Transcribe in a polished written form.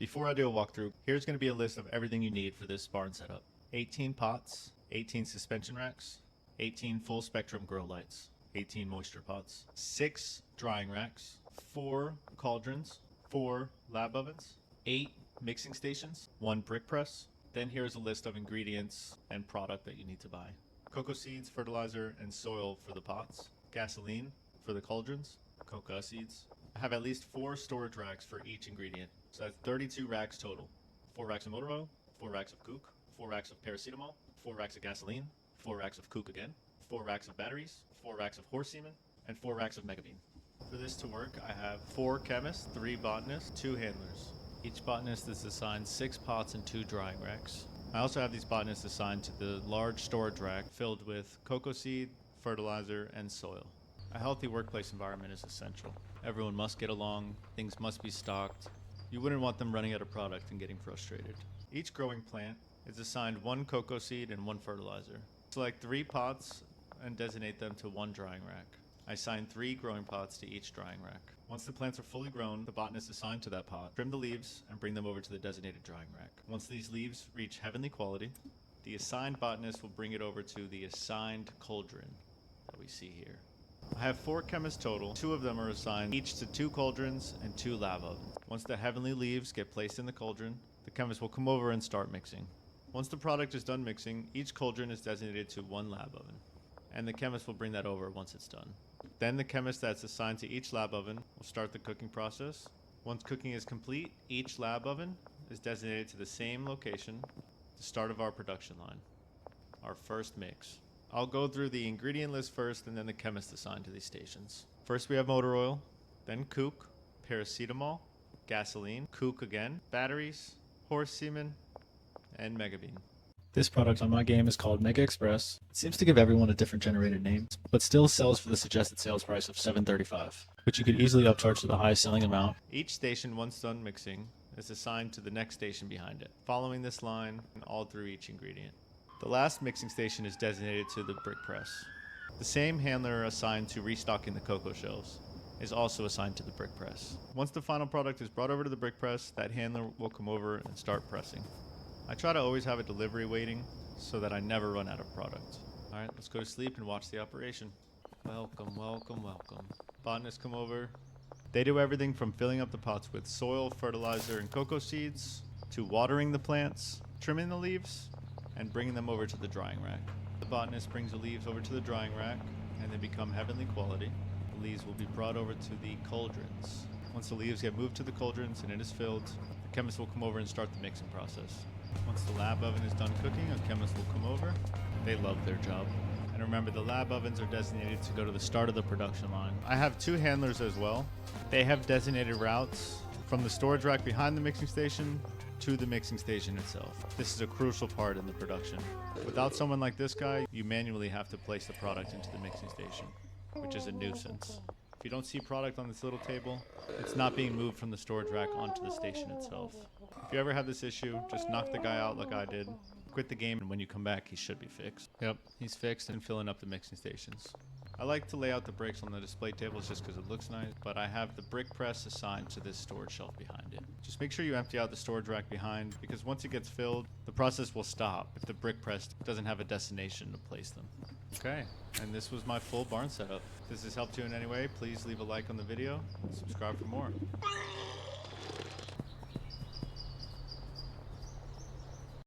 Before I do a walkthrough, here's going to be a list of everything you need for this barn setup. 18 pots, 18 suspension racks, 18 full spectrum grow lights, 18 moisture pots, 6 drying racks, 4 cauldrons, 4 lab ovens, 8 mixing stations, 1 brick press. Then here's a list of ingredients and product that you need to buy. Cocoa seeds, fertilizer, and soil for the pots, gasoline for the cauldrons, coca seeds. I have at least 4 storage racks for each ingredient. So that's 32 racks total. 4 racks of motor oil, 4 racks of cook, 4 racks of paracetamol, 4 racks of gasoline, 4 racks of cook again, 4 racks of batteries, 4 racks of horse semen, and 4 racks of megabean. For this to work, I have 4 chemists, 3 botanists, 2 handlers. Each botanist is assigned 6 pots and 2 drying racks. I also have these botanists assigned to the large storage rack filled with cocoa seed, fertilizer, and soil. A healthy workplace environment is essential. Everyone must get along, things must be stocked. You wouldn't want them running out of product and getting frustrated. Each growing plant is assigned 1 cocoa seed and 1 fertilizer. Select 3 pots and designate them to 1 drying rack. I assign 3 growing pots to each drying rack. Once the plants are fully grown, the botanist is assigned to that pot. Trim the leaves and bring them over to the designated drying rack. Once these leaves reach heavenly quality, the assigned botanist will bring it over to the assigned cauldron that we see here. I have 4 chemists total. 2 of them are assigned each to 2 cauldrons and 2 lab ovens. Once the heavenly leaves get placed in the cauldron, the chemist will come over and start mixing. Once the product is done mixing, each cauldron is designated to 1 lab oven, and the chemist will bring that over once it's done. Then the chemist that's assigned to each lab oven will start the cooking process. Once cooking is complete, each lab oven is designated to the same location, the start of our production line, our first mix. I'll go through the ingredient list first and then the chemist assigned to these stations. First we have motor oil, then cook, paracetamol, gasoline, cook again, batteries, horse semen, and megabean. This product on my game is called Mega Express. It seems to give everyone a different generated name, but still sells for the suggested sales price of $7.35, which you could easily upcharge to the highest selling amount. Each station, once done mixing, is assigned to the next station behind it, following this line and all through each ingredient. The last mixing station is designated to the brick press. The same handler assigned to restocking the cocoa shelves is also assigned to the brick press. Once the final product is brought over to the brick press, that handler will come over and start pressing. I try to always have a delivery waiting so that I never run out of product. Alright, let's go to sleep and watch the operation. Welcome, welcome, welcome. Botanists come over. They do everything from filling up the pots with soil, fertilizer, and cocoa seeds, to watering the plants, trimming the leaves, and bringing them over to the drying rack. The botanist brings the leaves over to the drying rack, and they become heavenly quality. The leaves will be brought over to the cauldrons. Once the leaves get moved to the cauldrons and it is filled, the chemist will come over and start the mixing process. Once the lab oven is done cooking, a chemist will come over. They love their job. And remember, the lab ovens are designated to go to the start of the production line. I have 2 handlers as well. They have designated routes from the storage rack behind the mixing station to the mixing station itself. This is a crucial part in the production. Without someone like this guy, you manually have to place the product into the mixing station, which is a nuisance. If you don't see product on this little table, it's not being moved from the storage rack onto the station itself. If you ever have this issue, just knock the guy out like I did, quit the game, and when you come back, he should be fixed. Yep, he's fixed and filling up the mixing stations. I like to lay out the bricks on the display tables just because it looks nice, but I have the brick press assigned to this storage shelf behind it. Just make sure you empty out the storage rack behind, because once it gets filled, the process will stop if the brick press doesn't have a destination to place them. Okay, and this was my full barn setup. If this has helped you in any way, please leave a like on the video and subscribe for more.